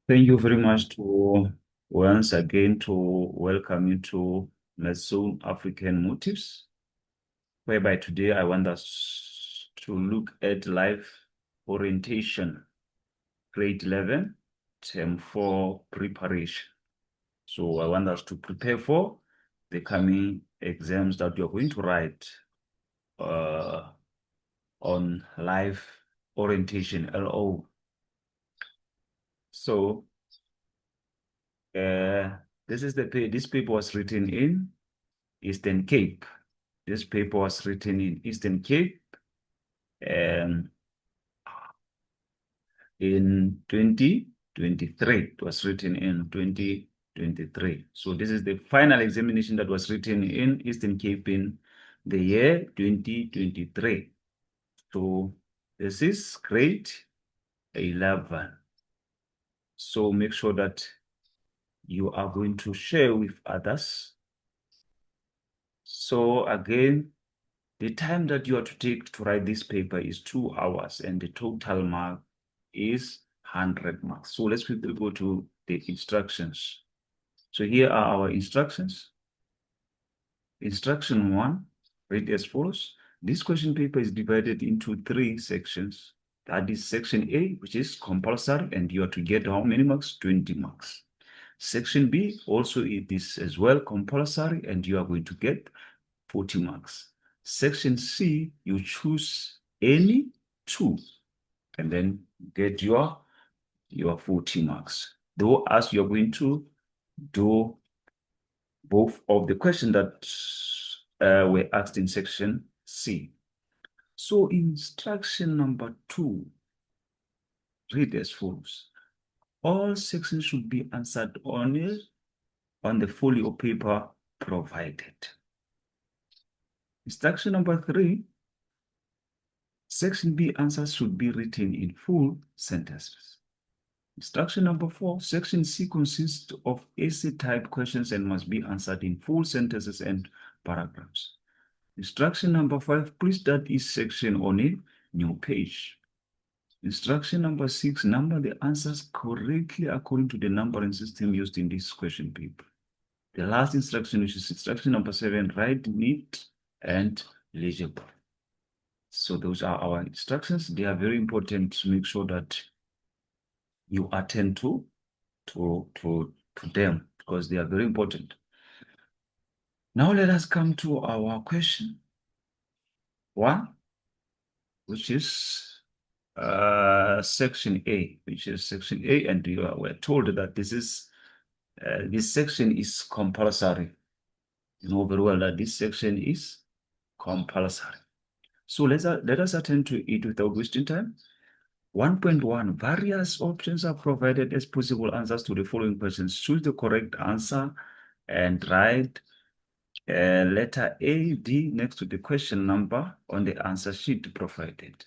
Thank you very much to once again to welcome you to Lesson African Motives, whereby today I want us to look at life orientation, grade 11, term 4 preparation. So I want us to prepare for the coming exams that you're going to write uh, on life orientation, LO. So this paper was written in Eastern Cape. This paper was written in Eastern Cape um, in 2023. It was written in 2023. So this is the final examination that was written in Eastern Cape in the year 2023. So this is grade 11. So make sure that you are going to share with others. So again, the time that you are to take to write this paper is 2 hours and the total mark is 100 marks. So let's quickly go to the instructions. So here are our instructions. Instruction 1, read as follows. This question paper is divided into 3 sections. That is section A, which is compulsory, and you are to get how many marks? 20 marks. Section B, also it is as well compulsory, and you are going to get 40 marks. Section C, you choose any 2 and then get your 40 marks. Though as you're going to do both of the questions that were asked in section C. So instruction number 2, read as follows. All sections should be answered on the folio paper provided. Instruction number 3, section B answers should be written in full sentences. Instruction number 4, section C consists of essay-type questions and must be answered in full sentences and paragraphs. Instruction number 5, please start each section on a new page. Instruction number 6, number the answers correctly according to the numbering system used in this question paper. The last instruction, which is instruction number 7, write neat and legible. So those are our instructions. They are very important to make sure that you attend to them because they are very important. Now let us come to our question 1, which is section A, and we're told that this section is compulsory. You know very well that this section is compulsory. So let us attend to it without wasting time. 1.1, various options are provided as possible answers to the following questions. Choose the correct answer and write letter A, D next to the question number on the answer sheet provided.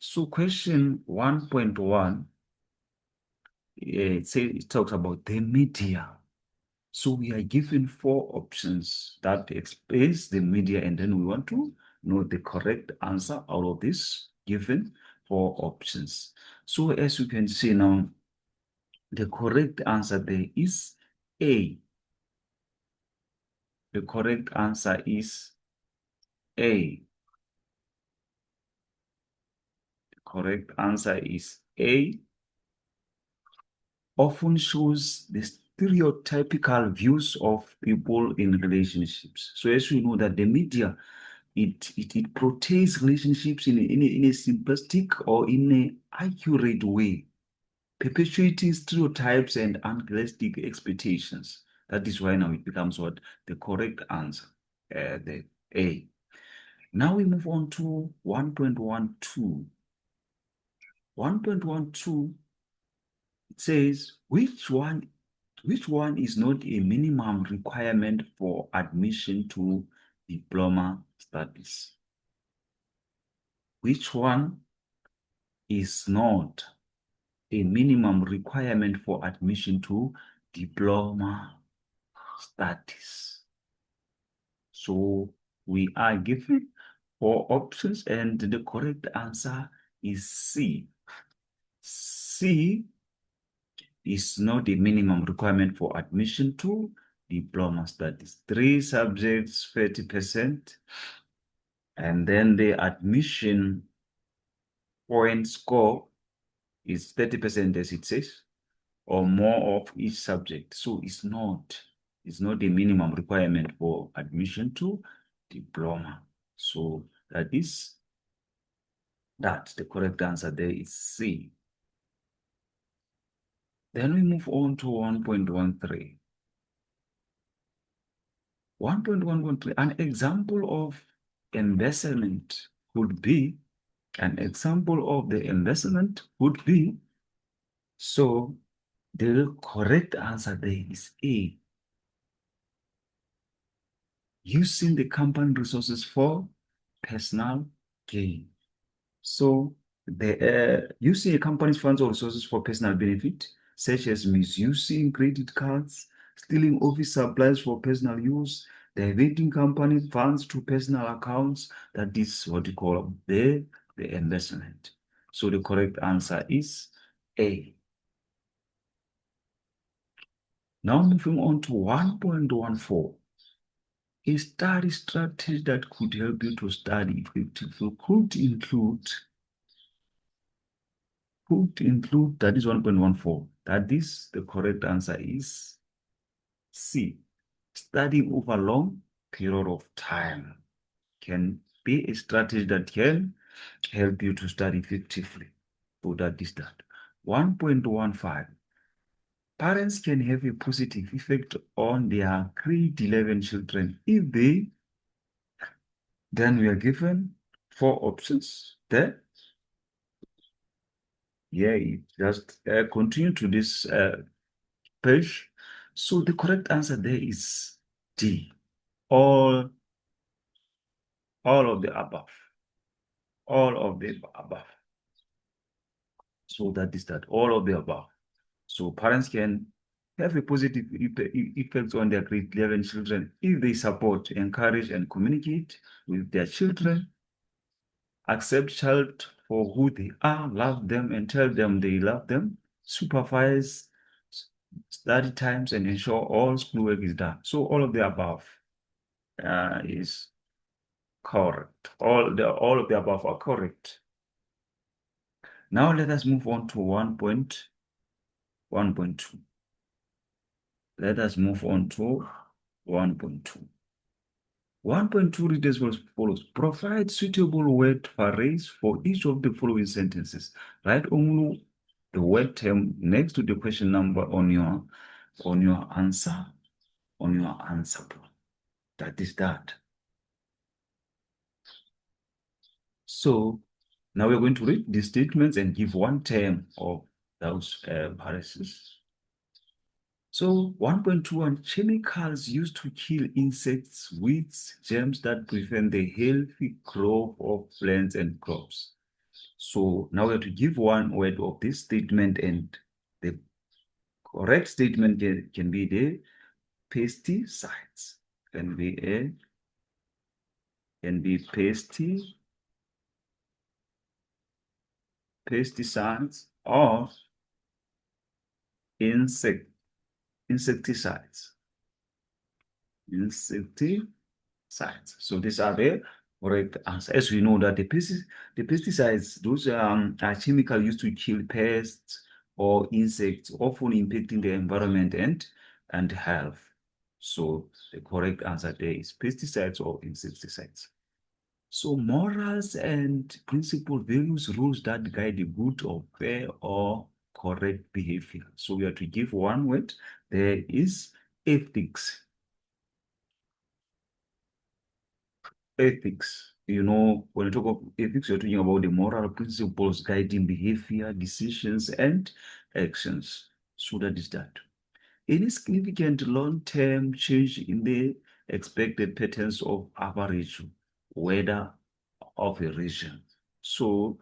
So question 1.1, it talks about the media. So we are given 4 options that explains the media, and then we want to know the correct answer out of this given 4 options. So as you can see now, the correct answer there is A. The correct answer is A. The correct answer is A. Often shows the stereotypical views of people in relationships. So as you know that the media, it portrays relationships in a simplistic or in an accurate way, perpetuating stereotypes and unrealistic expectations. That is why now it becomes what? The correct answer, the A. Now we move on to 1.12. 1.12, it says, which one is not a minimum requirement for admission to diploma studies? Which one is not a minimum requirement for admission to diploma studies? So we are given 4 options and the correct answer is C. C is not the minimum requirement for admission to diploma studies. 3 subjects, 30%, and then the admission point score is 30% as it says, or more of each subject. So it's not the minimum requirement for admission to diploma. So that is that. The correct answer there is C. Then we move on to 1.13. 1.113, an example of investment would be, so the correct answer there is A. Using the company resources for personal gain. So using a company's funds or resources for personal benefit, such as misusing credit cards, stealing office supplies for personal use, diverting company funds to personal accounts, that is what you call the investment. So the correct answer is A. Now moving on to 1.14. A study strategy that could help you to study effectively could include, that is 1.14. That is, the correct answer is C. Studying over a long period of time can be a strategy that can help you to study effectively. So that is that. 1.15. Parents can have a positive effect on their grade 11 children if they, then we are given 4 options there. Yeah, just continue to this page. So the correct answer there is D. All of the above. All of the above. So that is that. All of the above. So parents can have a positive effect on their grade 11 children if they support, encourage, and communicate with their children, accept child for who they are, love them, and tell them they love them, supervise study times, and ensure all schoolwork is done. So all of the above is correct. All of the above are correct. Now let us move on to 1.2. Let us move on to 1.2. 1.2 reads as follows. Provide suitable word phrase for each of the following sentences. Write only the word term next to the question number on your answer board. That is that. So now we're going to read the statements and give one term of those phrases. So 1.21, chemicals used to kill insects, weeds, germs that prevent the healthy growth of plants and crops. So now we have to give one word of this statement, and the correct statement can be the pesticides. Can be pesticides or insecticides. So these are the correct answers. As we know that the pesticides, those are chemicals used to kill pests or insects, often impacting the environment and health. So the correct answer there is pesticides or insecticides. So morals and principle values, rules that guide the good or fair or correct behavior. So we have to give one word. There is ethics. Ethics. You know, when you talk of ethics, you're talking about the moral principles guiding behavior, decisions, and actions. So that is that. Any significant long-term change in the expected patterns of average weather of a region. So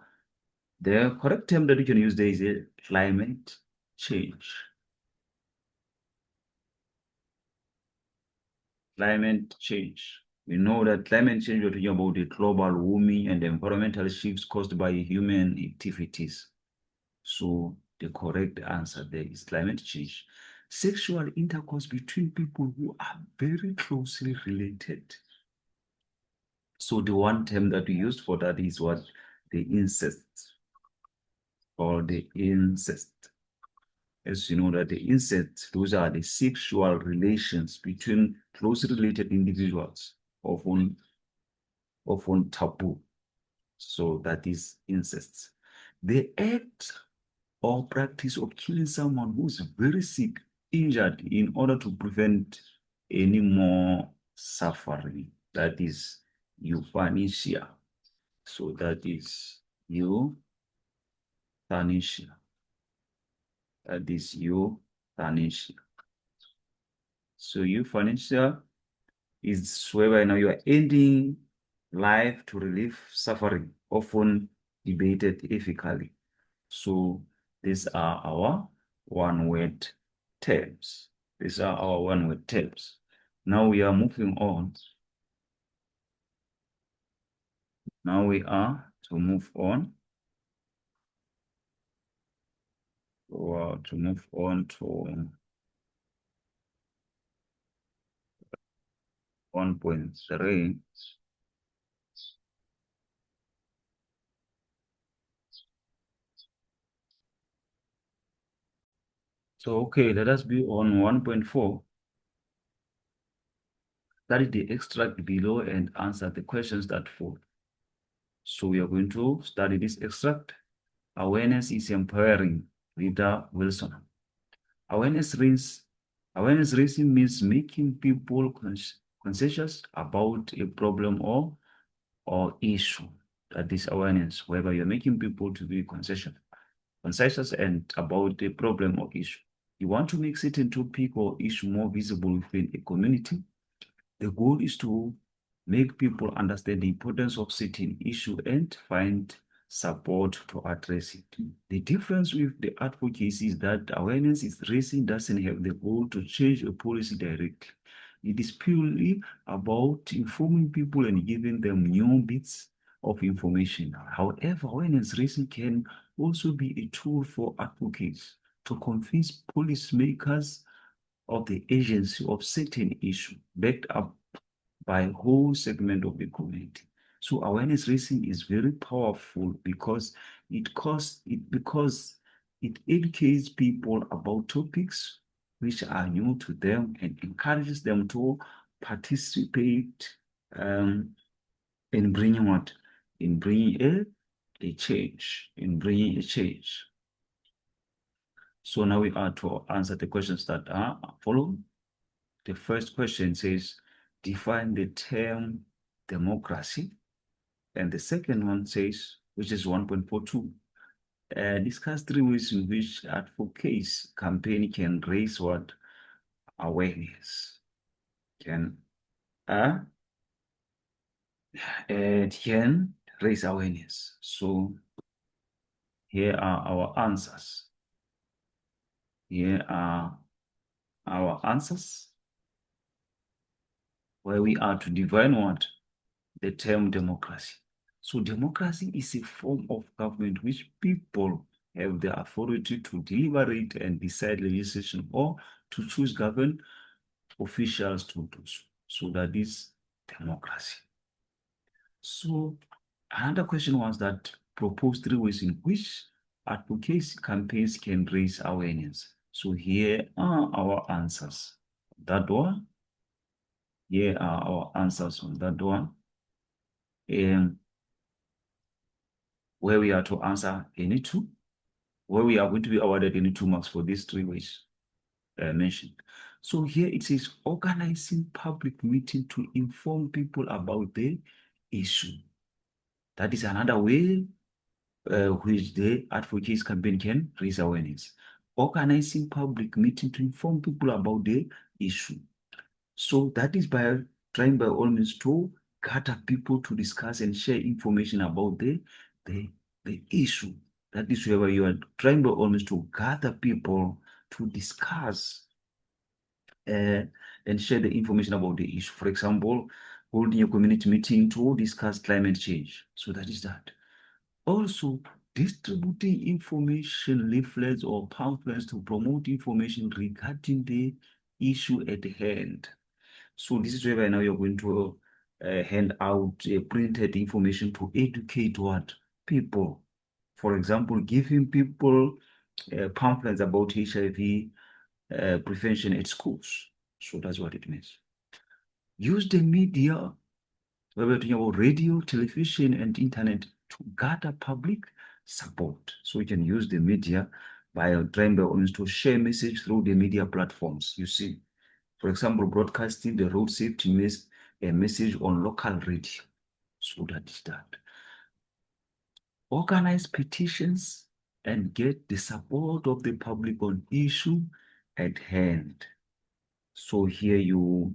the correct term that you can use there is a climate change. Climate change. We know that climate change, we're talking about the global warming and environmental shifts caused by human activities. So The correct answer there is climate change. Sexual intercourse between people who are very closely related. So the one term that we used for that is what? The incest or the incest. As you know that the incest, those are the sexual relations between closely related individuals, often taboo. So that is incest. The act or practice of killing someone who's very sick, injured, in order to prevent any more suffering. That is euthanasia. So that is euthanasia. That is euthanasia. So euthanasia is whereby now you are ending life to relieve suffering, often debated ethically. So these are our one-word terms. These are our one-word terms. Now we are moving on. Now we are to move on. To move on to 1.3. So, okay, let us be on 1.4. Study the extract below and answer the questions that follow. So we are going to study this extract. Awareness is empowering. Reader Wilson. Awareness raising means making people conscious about a problem or issue. That is awareness, whereby you're making people to be conscious and about a problem or issue. You want to make certain topic or issue more visible within a community. The goal is to make people understand the importance of certain issue and find support to address it. The difference with the advocacy is that awareness is raising doesn't have the goal to change a policy directly. It is purely about informing people and giving them new bits of information. However, awareness raising can also be a tool for advocates to convince policymakers of the agency of certain issue backed up by a whole segment of the community. So awareness raising is very powerful because it educates people about topics which are new to them and encourages them to participate in bringing what? In bringing a change, in bringing a change. So now we are to answer the questions that are following. The first question says, define the term democracy. And the second one says, which is 1.42, discuss 3 ways in which advocates campaign can raise what? Awareness. It can raise awareness. So here are our answers. Here are our answers, where we are to define what? The term democracy. So democracy is a form of government which people have the authority to deliberate and decide legislation or to choose government officials to do so. So that is democracy. So another question was that propose 3 ways in which advocacy campaigns can raise awareness. So here are our answers. That one. Here are our answers on that one. And where we are to answer any 2, where we are going to be awarded any 2 marks for these 3 ways mentioned. So here it says organizing public meeting to inform people about the issue. That is another way which the advocacy campaign can raise awareness. Organizing public meeting to inform people about the issue. So that is by trying by all means to gather people to discuss and share information about the issue. That is where you are trying by all means to gather people to discuss and share the information about the issue. For example, holding a community meeting to discuss climate change. So that is that. Also, distributing information, leaflets, or pamphlets to promote information regarding the issue at hand. So this is where now you're going to hand out printed information to educate what? People. For example, giving people pamphlets about HIV prevention at schools. So that's what it means. Use the media, we're talking about radio, television, and internet to gather public support. So you can use the media by trying by almost to share message through the media platforms. You see, for example, broadcasting the road safety message on local radio. So that is that. Organize petitions and get the support of the public on issue at hand. So here you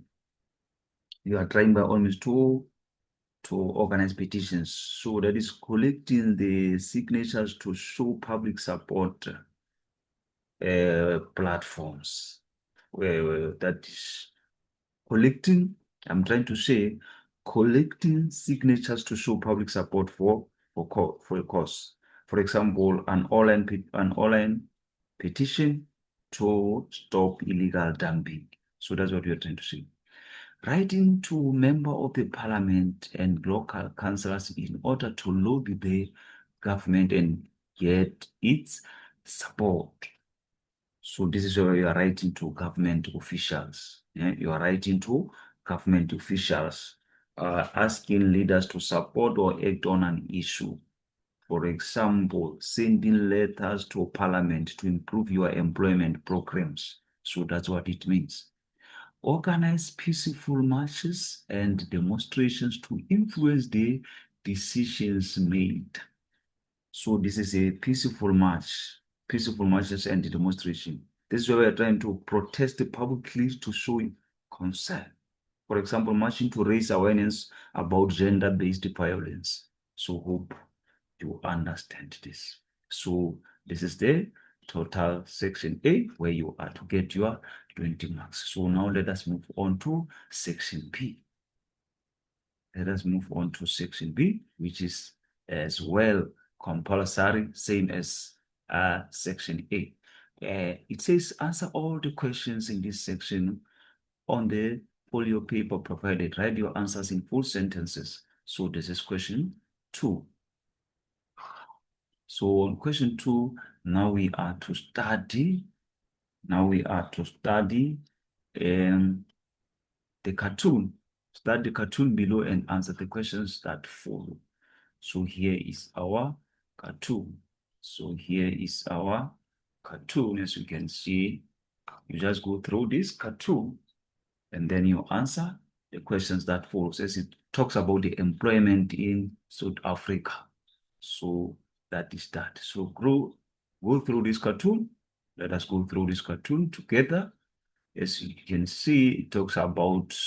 are trying by all means to organize petitions. So that is collecting the signatures to show public support platforms. Where that is collecting, I'm trying to say, collecting signatures to show public support for a cause. For example, an online petition to stop illegal dumping. So that's what we are trying to say. Writing to member of the parliament and local councillors in order to lobby the government and get its support. So this is where you are writing to government officials. Yeah? You are writing to government officials, asking leaders to support or act on an issue. For example, sending letters to parliament to improve your employment programs. So that's what it means. Organize peaceful marches and demonstrations to influence the decisions made. So this is a peaceful marches and demonstration. This is where we are trying to protest publicly to show concern. For example, marching to raise awareness about gender-based violence. So hope you understand this. So this is the total section A where you are to get your 20 marks. So now let us move on to section B. Let us move on to section B, which is as well compulsory, same as section A. It says answer all the questions in this section on the folio paper provided. Write your answers in full sentences. So this is question 2. So on question 2, now we are to study. The cartoon. Start the cartoon below and answer the questions that follow. So here is our cartoon. As you can see, you just go through this cartoon and then you answer the questions that follows as it talks about the employment in South Africa. So that is that. So go through this cartoon. Let us go through this cartoon together. As you can see, it talks about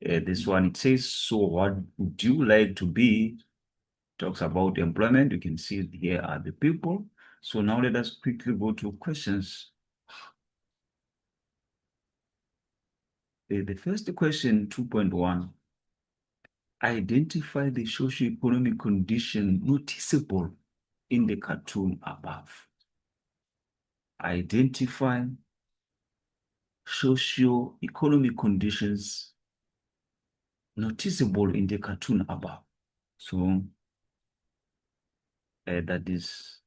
this one. It says, so what would you like to be? Talks about employment. You can see here are the people. So now let us quickly go to questions. The first question, 2.1, identify the socio-economic condition noticeable in the cartoon above. Identify socio-economic conditions noticeable in the cartoon above. So that is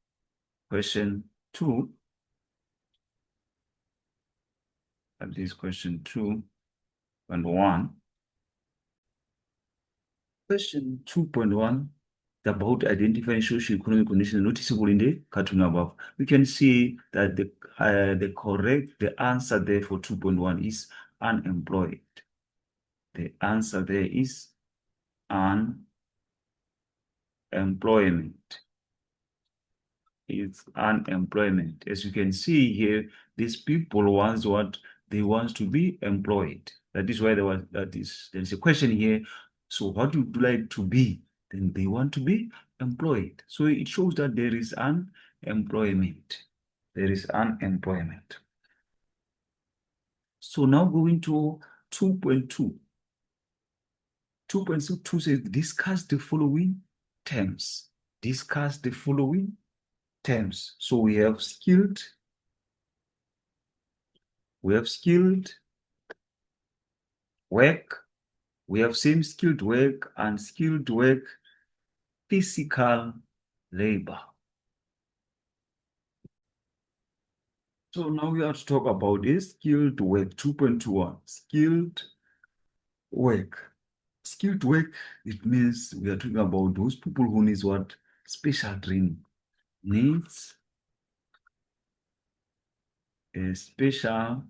question 2. That is question 2.1. Question 2.1 about identifying socio-economic conditions noticeable in the cartoon above. We can see that the answer there for 2.1 is unemployed. The answer there is unemployment. It's unemployment. As you can see here, these people want what? They want to be employed. That is why there's a question here. So what would you like to be? Then they want to be employed. So it shows that there is unemployment. There is unemployment. So now going to 2.2. 2.2 says discuss the following terms. discuss the following terms. So we have skilled work, we have same-skilled work, and skilled work, physical labor. So now we have to talk about this skilled work 2.21. Skilled work. Skilled work, it means we are talking about those people who needs what? Special training. Needs a special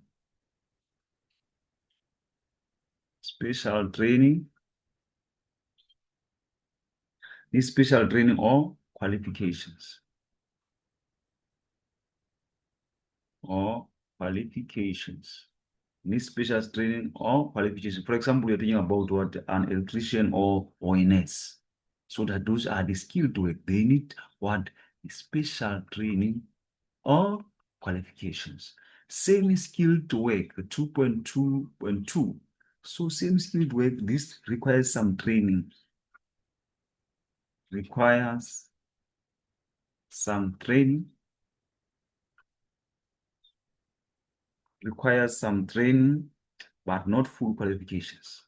training, needs special training or qualifications. Or qualifications. Needs special training or qualifications. For example, you're thinking about what? An electrician or a nurse. So that those are the skilled work. They need what? Special training or qualifications. Same skilled work, 2.2.2. So same skilled work, this requires some training. Requires some training. Requires some training, but not full qualifications.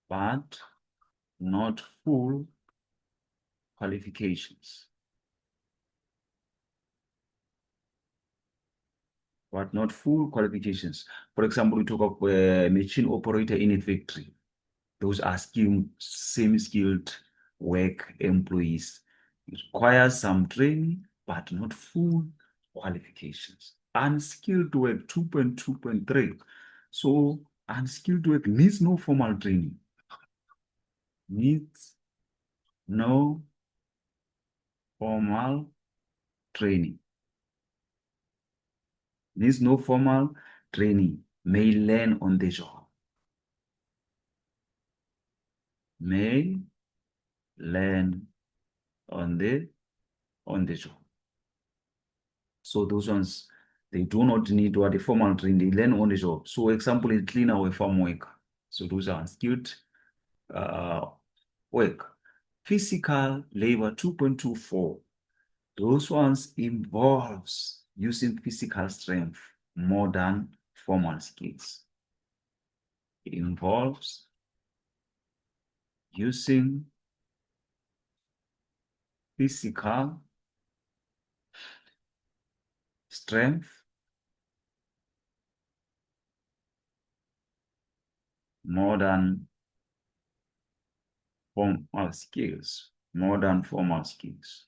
But not full qualifications. But not full qualifications. For example, we talk of a machine operator in a factory. Those are semi-skilled work employees. It requires some training, but not full qualifications. Unskilled work 2.2.3. So unskilled work needs no formal training. Needs no formal training. Needs no formal training. May learn on the job. May learn on the job. So those ones, they do not need what a formal training, they learn on the job. So example is cleaner or farm worker. So those are skilled work. Physical labor 2.24. Those ones involves using physical strength more than formal skills. It involves using physical strength more than formal skills. More than formal skills.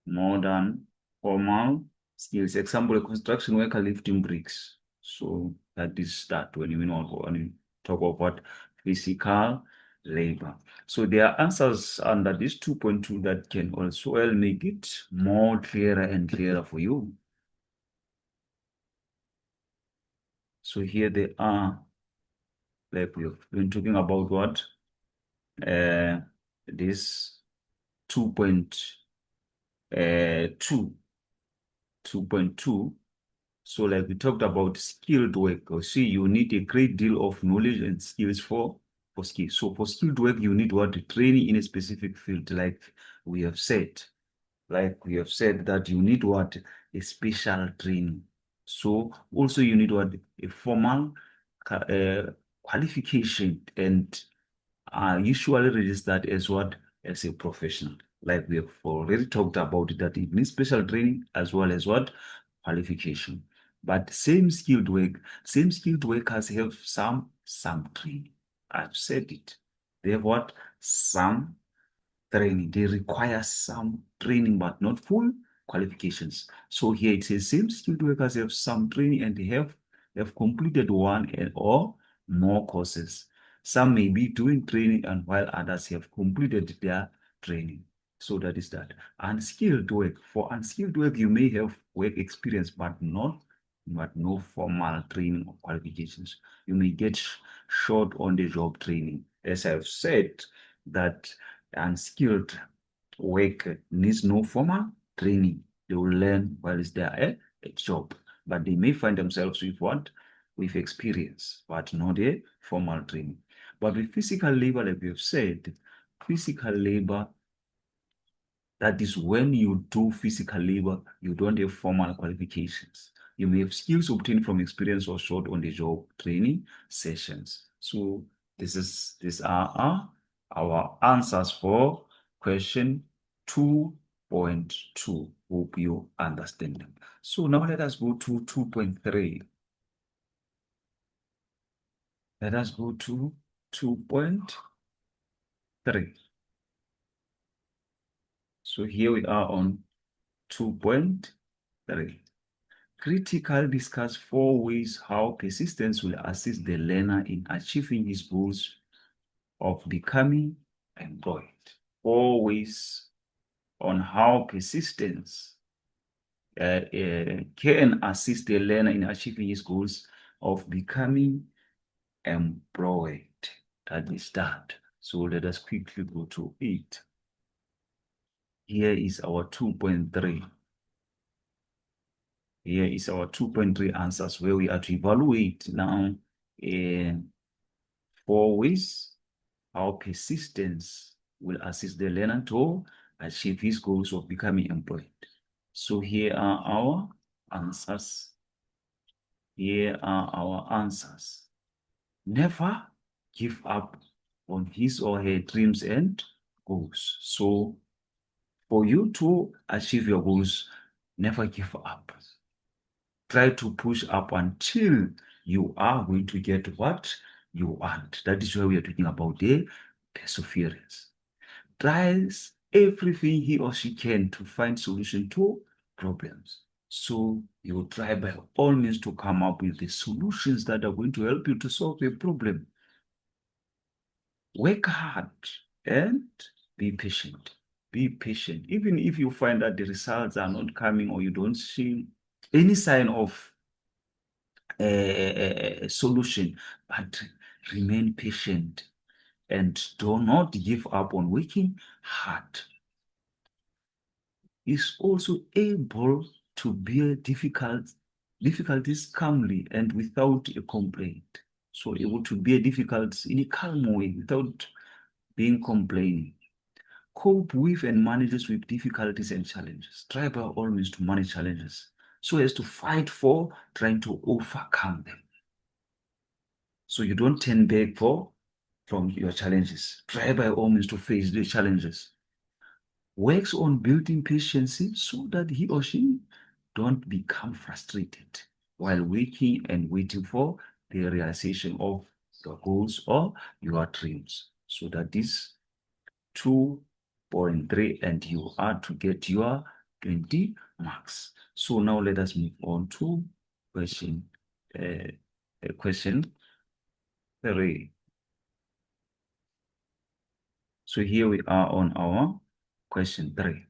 More than formal skills. Example, a construction worker lifting bricks. So that is that when you talk about what? Physical labor. So there are answers under this 2.2 that can also well make it more clearer and clearer for you. So here they are, like we've been talking about what? This 2.2. 2.2. So like we talked about skilled work. See, you need a great deal of knowledge and skills for skills. So for skilled work, you need what? Training in a specific field, like we have said. Like we have said that you need what? A special training. So also you need what? A formal qualification and usually registered as what? As a professional. Like we have already talked about it, that it needs special training as well as what? Qualification. But same skilled workers have some training. I've said it. They have what? Some training. They require some training, but not full qualifications. So here it says same skilled workers have some training and they have completed one or more courses. Some may be doing training and while others have completed their training. So that is that. Unskilled work. For unskilled work, you may have work experience, but no formal training or qualifications. You may get short on the job training. As I've said, that unskilled work needs no formal training. They will learn while it's there a job, but they may find themselves with what? With experience, but not a formal training. But with physical labor, like we have said, physical labor, that is when you do physical labor, you don't have formal qualifications. You may have skills obtained from experience or short on-the-job training sessions. So these are our answers for question 2.2. Hope you understand them. So now let us go to 2.3. Let us go to 2.3. So here we are on 2.3. Critical discuss 4 ways how persistence will assist the learner in achieving his goals of becoming employed. 4 ways on how persistence can assist the learner in achieving his goals of becoming employed. That is that. So let us quickly go to it. Here is our 2.3. Here is our 2.3 answers where we are to evaluate now 4 ways how persistence will assist the learner to achieve his goals of becoming employed. So here are our answers. Here are our answers. Never give up on his or her dreams and goals. So for you to achieve your goals, never give up. Try to push up until you are going to get what you want. That is why we are talking about the perseverance. Tries everything he or she can to find solution to problems. So you try by all means to come up with the solutions that are going to help you to solve a problem. Work hard and be patient. Be patient. Even if you find that the results are not coming or you don't see any sign of a solution, but remain patient and do not give up on working hard. Is also able to bear difficulties calmly and without a complaint. So able to bear difficulties in a calm way without being complaining. Cope with and manages with difficulties and challenges. Try by all means to manage challenges so as to fight for trying to overcome them. So you don't turn back from your challenges. Try by all means to face the challenges. Works on building patience so that he or she don't become frustrated while waiting and waiting for the realization of your goals or your dreams. So that is 2.3 and you are to get your 20 marks. So now let us move on to question 3. So here we are on our question 3.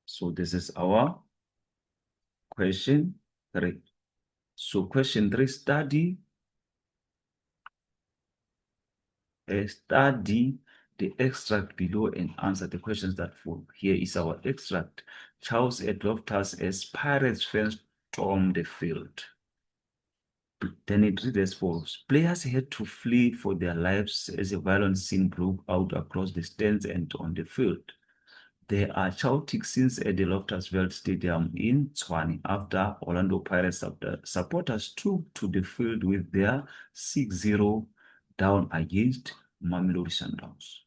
So this is our question 3. So question 3, study the extract below and answer the questions that follow. Here is our extract. Charles and Loftus as pirates first stormed the field. Then it reads as follows. Players had to flee for their lives as a violent scene broke out across the stands and on the field. There are chaotic scenes at the Loftusfeld Stadium in Tshwane after Orlando Pirates supporters took to the field with their 6-0 down against Mamelodi Sundowns.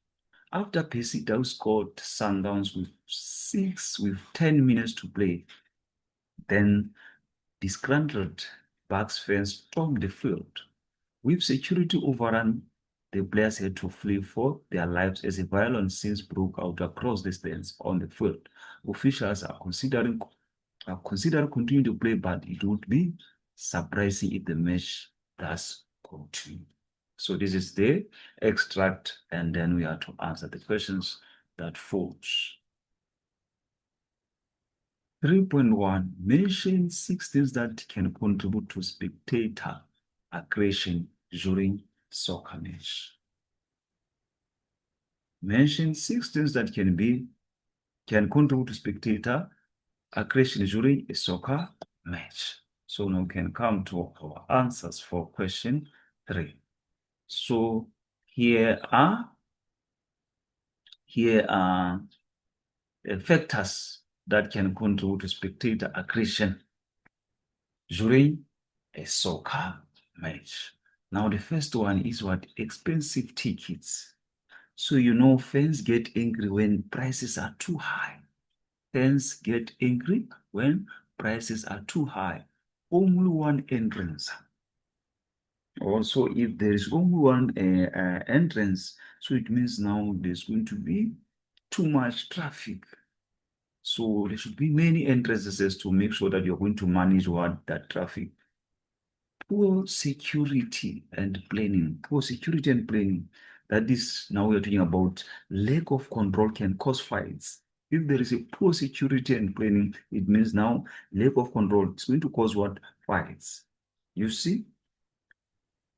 After Percy Tau scored Sundowns with 10 minutes to play, then disgruntled Bucks fans stormed the field. With security overrun, the players had to flee for their lives as a violent scene broke out across the stands on the field. Officials are considering continuing to play, but it would be surprising if the match does continue. So this is the extract, and then we are to answer the questions that follows. 3.1, mention 6 things that can contribute to spectator aggression during soccer match. Mention 6 things that can contribute to spectator aggression during a soccer match. So now we can come to our answers for question 3. So here are factors that can contribute to spectator aggression during a soccer match. Now, the first one is what? Expensive tickets. So, fans get angry when prices are too high. Fans get angry when prices are too high. Only one entrance. Also, if there is only one entrance, so it means now there's going to be too much traffic. So there should be many entrances to make sure that you're going to manage that traffic. Poor security and planning. Poor security and planning. That is, now we're talking about lack of control can cause fights. If there is a poor security and planning, it means now lack of control is going to cause what? Fights. You see?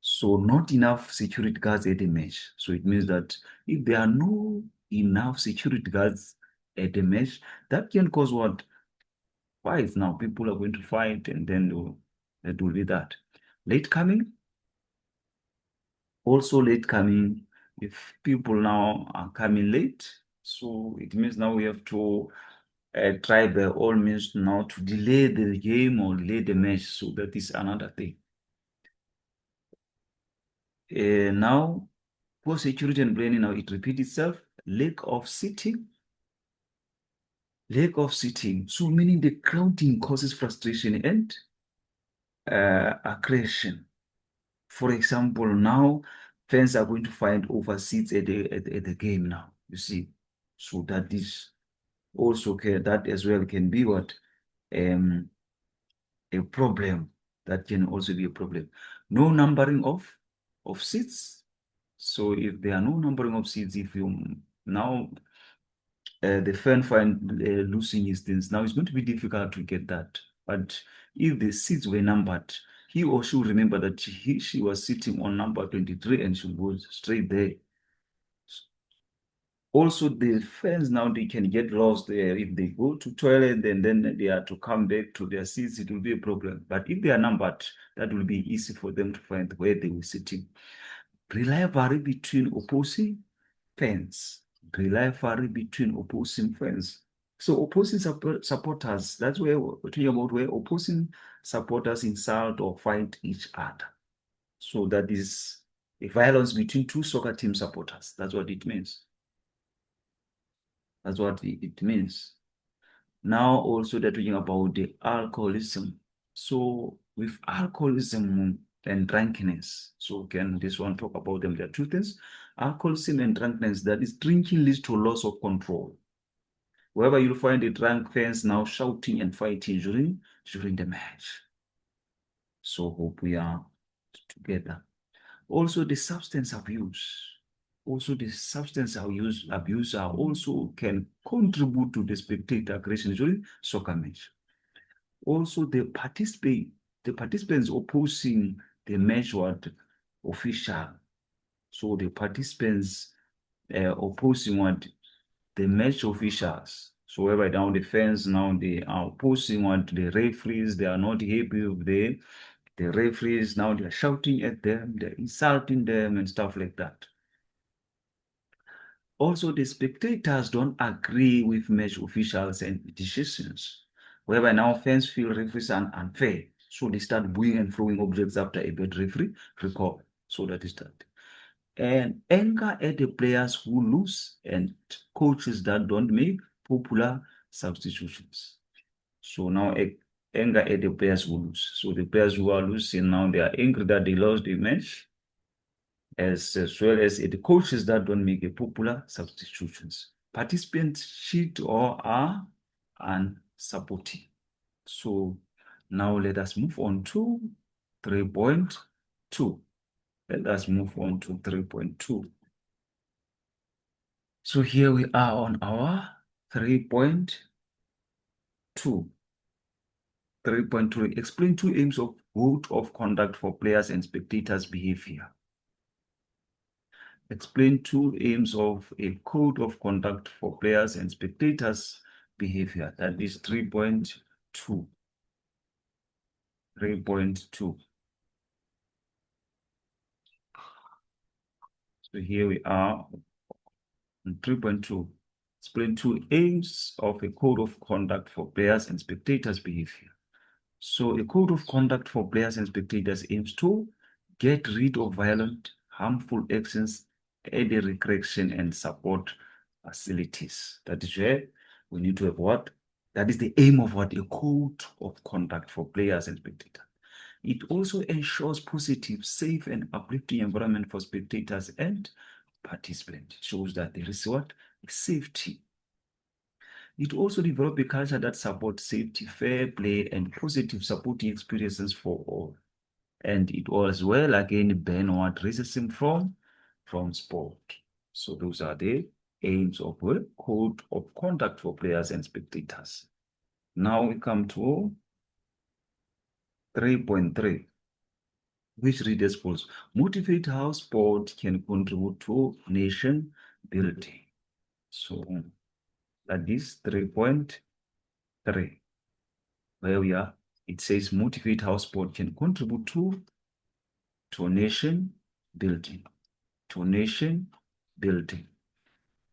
So not enough security guards at the match. So it means that if there are no enough security guards at the match, that can cause what? Fights. Now people are going to fight and then that will be that. Late coming, also late coming. If people now are coming late, so it means now we have to try by all means now to delay the game or delay the match. So that is another thing. Now, poor security and planning, now it repeats itself. Lack of seating. Lack of seating. So meaning the crowding causes frustration and aggression. For example, now fans are going to find over seats at the game now. You see, so that is also that as well can be what a problem. That can also be a problem. No numbering of seats. So if there are no numbering of seats, if you now the fan find losing his things, now it's going to be difficult to get that. But if the seats were numbered, he or she will remember that she was sitting on number 23 and she goes straight there. Also, the fans now they can get lost there. If they go to toilet and then they are to come back to their seats, it will be a problem. But if they are numbered, that will be easy for them to find where they were sitting. Rivalry between opposing fans. Rivalry between opposing fans. So opposing supporters, that's where we're talking about where opposing supporters insult or fight each other. So that is a violence between two soccer team supporters. That's what it means. That's what it means. Now also they're talking about the alcoholism. So with alcoholism and drunkenness, so can this one talk about them? There are two things. Alcoholism and drunkenness, that is drinking leads to loss of control. Wherever you'll find the drunk fans now shouting and fighting during the match. So hope we are together. Also the substance abuse. Also the substance abuse are also can contribute to the spectator aggression during soccer match. Also the participants opposing the match were official. So the participants opposing what the match officials. So whereby now the fans now they are opposing what the referees, they are not happy with the referees, now they're shouting at them, they're insulting them and stuff like that. Also, the spectators don't agree with match officials and decisions, whereby now fans feel referees are unfair. So they start booing and throwing objects after a bad referee recall. So that is that. And anger at the players who lose and coaches that don't make popular substitutions. So now anger at the players who lose. So the players who are losing now they are angry that they lost the match, as well as the coaches that don't make a popular substitutions. Participants cheat or are unsupportive. So now let us move on to 3.2. Let us move on to 3.2. So here we are on our 3.2. 3.2. Explain two aims of code of conduct for players and spectators' behavior. Explain two aims of a code of conduct for players and spectators' behavior. That is 3.2. 3.2. So here we are on 3.2. Explain two aims of a code of conduct for players and spectators' behavior. So a code of conduct for players and spectators aims to get rid of violent, harmful actions, aid a recreation and support facilities. That is where we need to have what? That is the aim of what? A code of conduct for players and spectators. It also ensures positive, safe, and uplifting environment for spectators and participants. It shows that there is what? Safety. It also develops a culture that supports safety, fair play, and positive supporting experiences for all. And it as well again ban what racism from sport. So those are the aims of a code of conduct for players and spectators. Now we come to 3.3, which reads as follows: motivate how sport can contribute to nation building. So that is 3.3, where we are. It says motivate how sport can contribute to nation building. To nation building.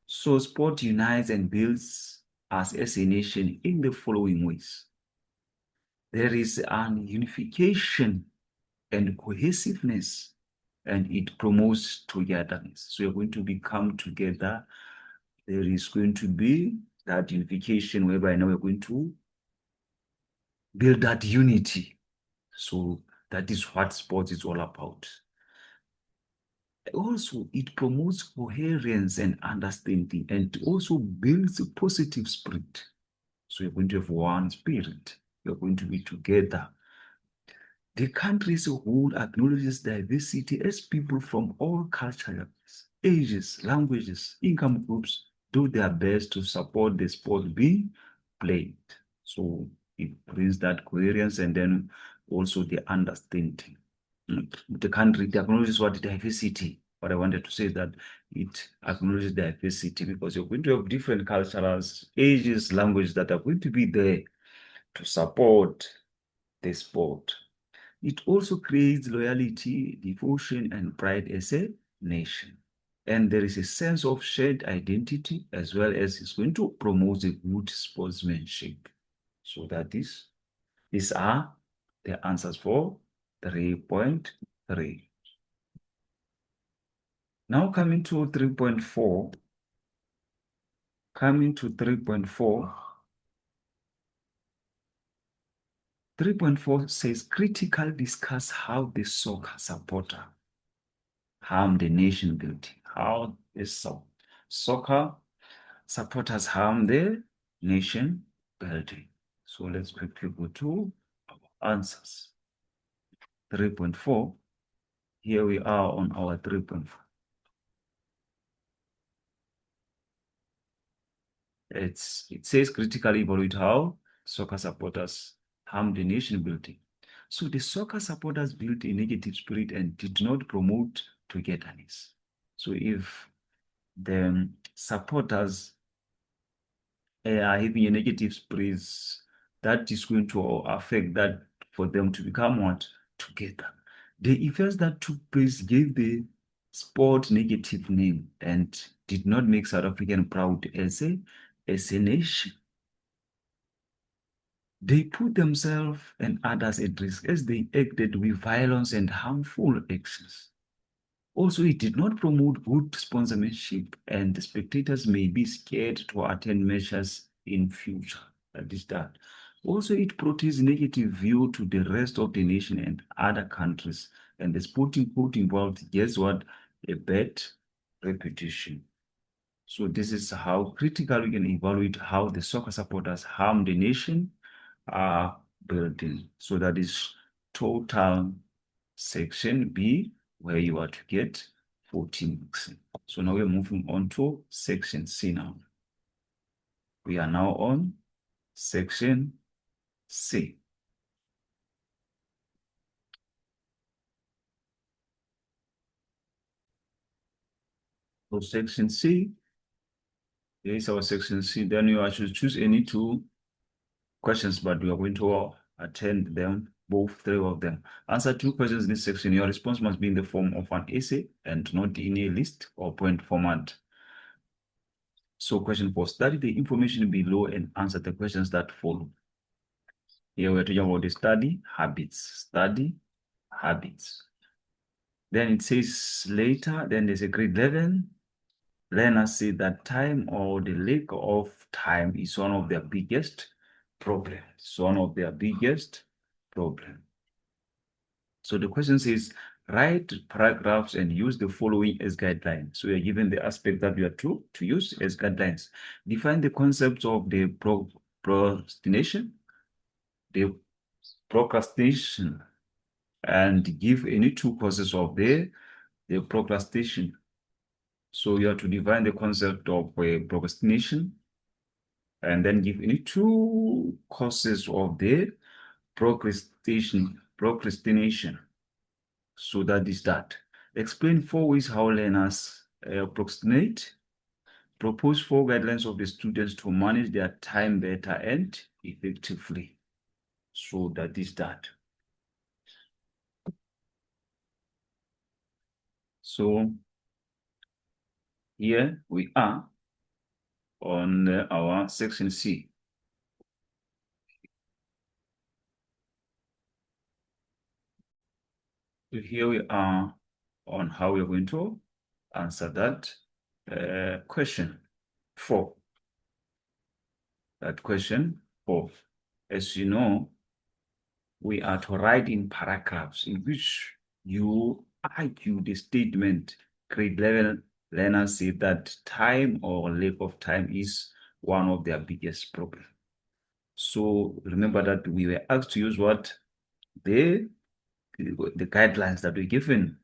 So sport unites and builds us as a nation in the following ways. There is an unification and cohesiveness, and it promotes togetherness. So you're going to become together. There is going to be that unification whereby now we're going to build that unity. So that is what sports is all about. Also, it promotes coherence and understanding, and also builds a positive spirit. So you're going to have one spirit. You're going to be together. The country as a whole acknowledges diversity as people from all cultures, ages, languages, income groups do their best to support the sport being played. So it brings that coherence and then also the understanding. The country acknowledges what diversity. What I wanted to say is that it acknowledges diversity because you're going to have different cultures, ages, languages that are going to be there to support the sport. It also creates loyalty, devotion, and pride as a nation. And there is a sense of shared identity as well as it's going to promote a good sportsmanship. So these are the answers for 3.3. Now coming to 3.4. Coming to 3.4. 3.4 says critically discuss how the soccer supporter harm the nation building. How the soccer supporters harm the nation building. So let's quickly go to our answers. 3.4. Here we are on our 3.4. It says critically evaluate how soccer supporters harm the nation building. So the soccer supporters built a negative spirit and did not promote togetherness. So if the supporters are having a negative spirit, that is going to affect that for them to become what? Together. The events that took place gave the sport negative name and did not make South African proud as a nation. They put themselves and others at risk as they acted with violence and harmful actions. Also, it did not promote good sponsorship, and the spectators may be scared to attend matches in future. That is that. Also, it portrays negative view to the rest of the nation and other countries, and the sporting code involved, guess what? A bad reputation. So this is how critical we can evaluate how the soccer supporters harm the nation building. So that is total section B, where you are to get 14 marks. So now we're moving on to section C now. We are now on section C. So section C, here is our section C. Then you should choose any two questions, but we are going to attend them both three of them. Answer 2 questions in this section. Your response must be in the form of an essay and not in a list or point format. So question 4, study the information below and answer the questions that follow. Here we're talking about the study habits. Study habits. Then it says later, then there's a grade 11. Learners say that time or the lack of time is one of their biggest problems. It's one of their biggest problems. So the question says, write paragraphs and use the following as guidelines. So we are given the aspect that we are to use as guidelines. Define the concepts of the procrastination, and give any 2 causes of the procrastination. So you have to define the concept of procrastination and then give any 2 causes of the procrastination. So that is that. Explain 4 ways how learners procrastinate. Propose 4 guidelines of the students to manage their time better and effectively. So that is that. So here we are on our section C. So here we are on how we're going to answer that question 4. That question 4. As you know, we are to write in paragraphs in which you argue the statement. Grade 11 learners say that time or lack of time is one of their biggest problems. So remember that we were asked to use what? The guidelines that were given.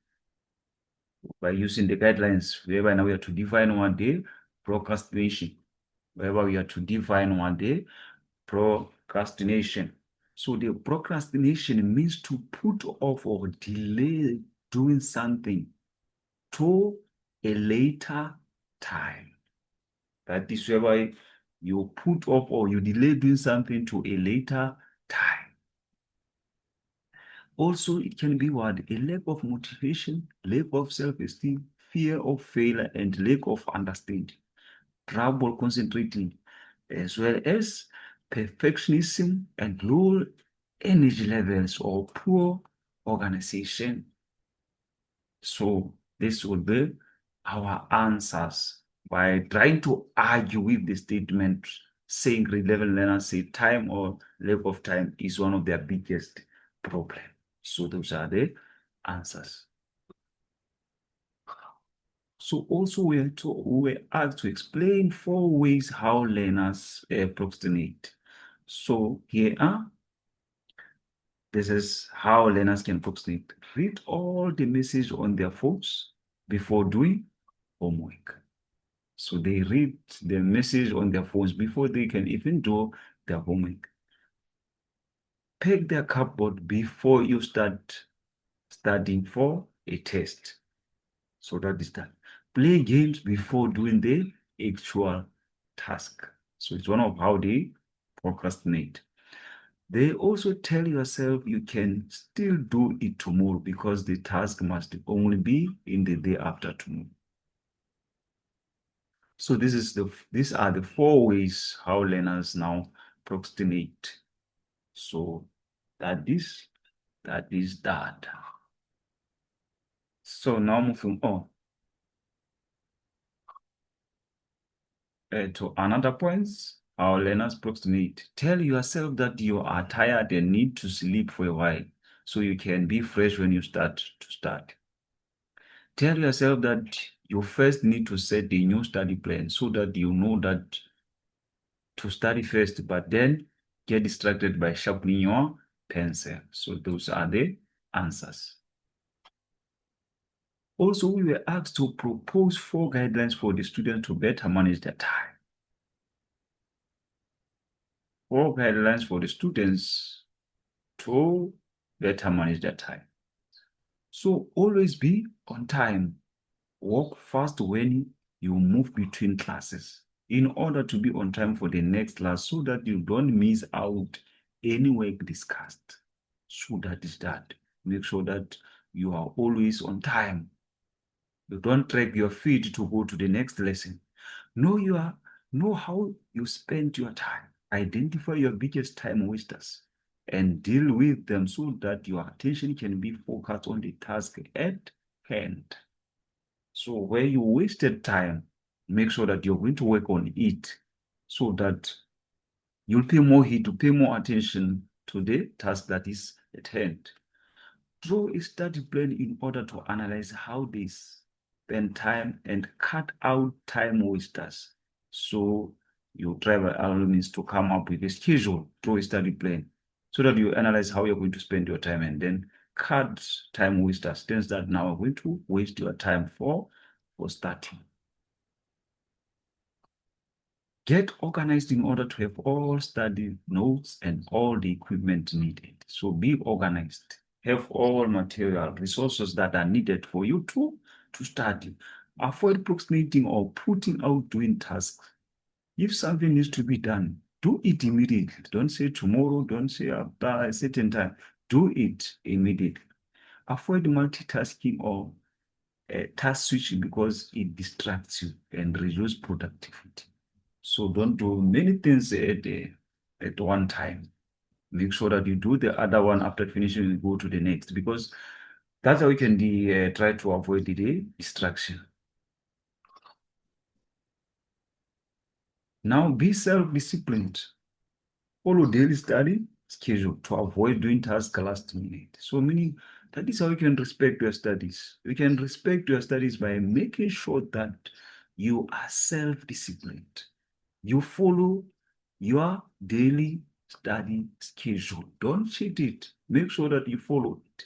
By using the guidelines, whereby now we are to define one day procrastination. Wherever we are to define one day procrastination. So the procrastination means to put off or delay doing something to a later time. That is whereby you put off or you delay doing something to a later time. Also, it can be what? A lack of motivation, lack of self-esteem, fear of failure, and lack of understanding, trouble concentrating, as well as perfectionism and low energy levels or poor organization. So this would be our answers by trying to argue with the statement saying grade 11 learners say time or lack of time is one of their biggest problems. So those are the answers. So also we were asked to explain 4 ways how learners procrastinate. So here are, this is how learners can procrastinate. Read all the messages on their phones before doing homework. So they read the message on their phones before they can even do their homework. Pack their cupboard before you start studying for a test. So that is that. Play games before doing the actual task. So it's one of how they procrastinate. They also tell yourself you can still do it tomorrow because the task must only be in the day after tomorrow. So these are the 4 ways how learners now procrastinate. So that is that. So now moving on to another points. How learners procrastinate. Tell yourself that you are tired and need to sleep for a while so you can be fresh when you start. Tell yourself that you first need to set a new study plan so that you know that to study first, but then get distracted by sharpening your pencil. So those are the answers. Also, we were asked to propose 4 guidelines for the student to better manage their time. 4 guidelines for the students to better manage their time. So always be on time. Walk fast when you move between classes in order to be on time for the next class so that you don't miss out any work discussed. So that is that. Make sure that you are always on time. You don't drag your feet to go to the next lesson. Know how you spend your time. Identify your biggest time wasters and deal with them so that your attention can be focused on the task at hand. So where you wasted time, make sure that you're going to work on it so that you'll pay more heed to pay more attention to the task that is at hand. Draw a study plan in order to analyze how they spend time and cut out time wasters. So you try by all means to come up with a schedule, draw a study plan, so that you analyze how you're going to spend your time and then cut time wasters, things that now are going to waste your time for starting. Get organized in order to have all study notes and all the equipment needed. So be organized. Have all material resources that are needed for you to study. Avoid procrastinating or putting out doing tasks. If something needs to be done, do it immediately. Don't say tomorrow, don't say after a certain time. Do it immediately. Avoid multitasking or task switching because it distracts you and reduces productivity. So don't do many things at one time. Make sure that you do the other one after finishing and go to the next because that's how you can try to avoid the distraction. Now be self-disciplined. Follow daily study schedule to avoid doing tasks last minute. So meaning that is how you can respect your studies. You can respect your studies by making sure that you are self-disciplined. You follow your daily study schedule. Don't cheat it. Make sure that you follow it.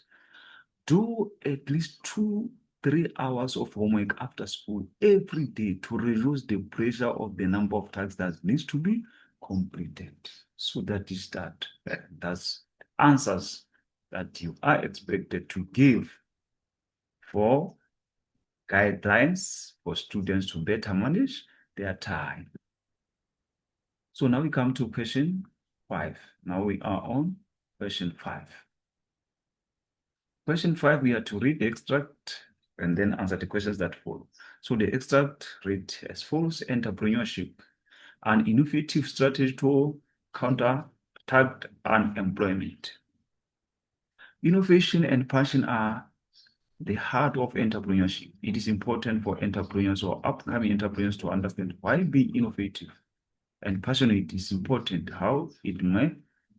Do at least 2-3 hours of homework after school every day to reduce the pressure of the number of tasks that needs to be completed. So that is that. That's answers that you are expected to give for guidelines for students to better manage their time. So now we come to question 5. Now we are on question 5. Question 5, we are to read the extract and then answer the questions that follow. So the extract read as follows: entrepreneurship, an innovative strategy to counteract unemployment. Innovation and passion are the heart of entrepreneurship. It is important for entrepreneurs or upcoming entrepreneurs to understand why being innovative and passionate is important, how it may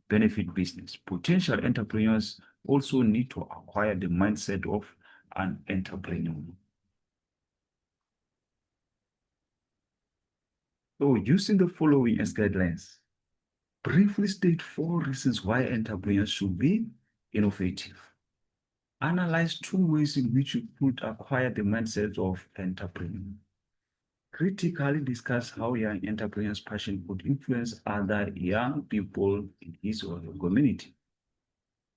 benefit business. Potential entrepreneurs also need to acquire the mindset of an entrepreneur. So using the following as guidelines, briefly state 4 reasons why entrepreneurs should be innovative. Analyze 2 ways in which you could acquire the mindset of entrepreneur. Critically discuss how young entrepreneurs' passion could influence other young people in his or her community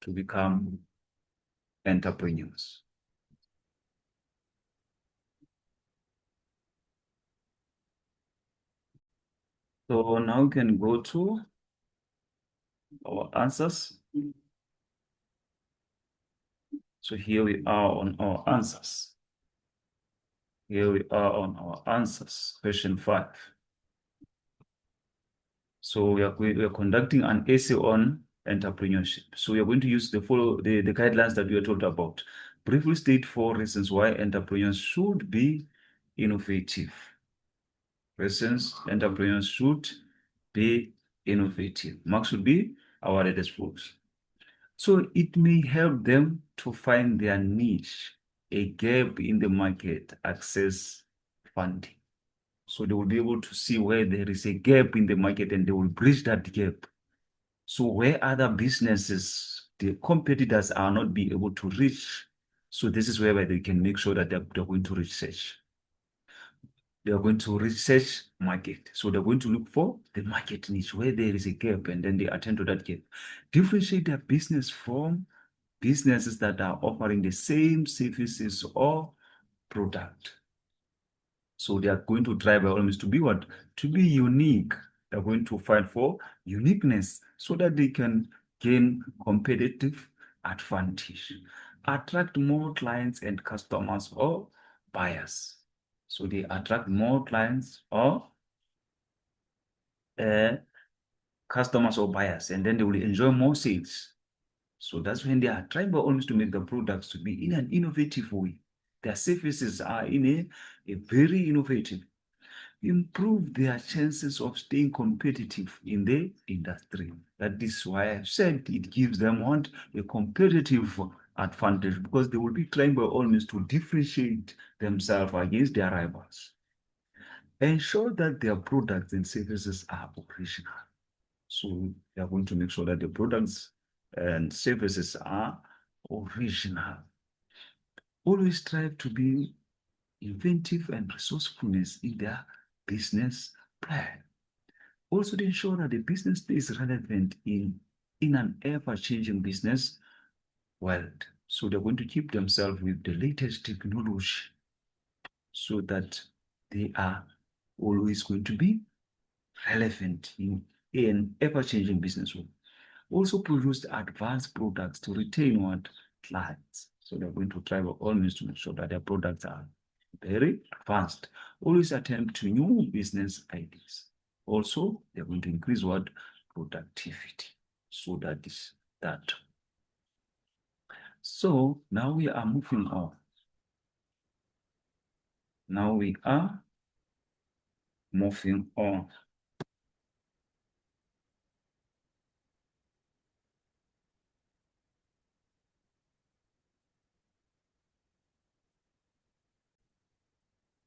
to become entrepreneurs. So now we can go to our answers. So here we are on our answers. Here we are on our answers. Question 5. So we are conducting an essay on entrepreneurship. So we are going to use the guidelines that we are told about. Briefly state 4 reasons why entrepreneurs should be innovative. Reasons entrepreneurs should be innovative. Marks should be awarded as follows. So it may help them to find their niche, a gap in the market, access funding. So they will be able to see where there is a gap in the market and they will bridge that gap. So where other businesses, the competitors are not be able to reach. So this is where they can make sure that they're going to research. They are going to research market. So they're going to look for the market niche where there is a gap and then they attend to that gap. Differentiate their business from businesses that are offering the same services or product. So they are going to try by all means to be what? To be unique. They're going to fight for uniqueness so that they can gain competitive advantage. Attract more clients and customers or buyers. So they attract more clients or customers or buyers, and then they will enjoy more sales. So that's when they are trying by all means to make the products to be in an innovative way. Their services are in a very innovative, improve their chances of staying competitive in the industry. That is why I've said it gives them a competitive advantage, because they will be trying by all means to differentiate themselves against their rivals. Ensure that their products and services are original. So they are going to make sure that the products and services are original. Always strive to be inventive and resourcefulness in their business plan. Also to ensure that the business stays relevant in an ever-changing business world. So they're going to keep themselves with the latest technology so that they are always going to be relevant in an ever-changing business world. Also produce advanced products to retain what? Clients. So they're going to try by all means to make sure that their products are very advanced. Always attempt to new business ideas. Also, they're going to increase what? Productivity. So that is that. So now we are moving on. Now we are moving on.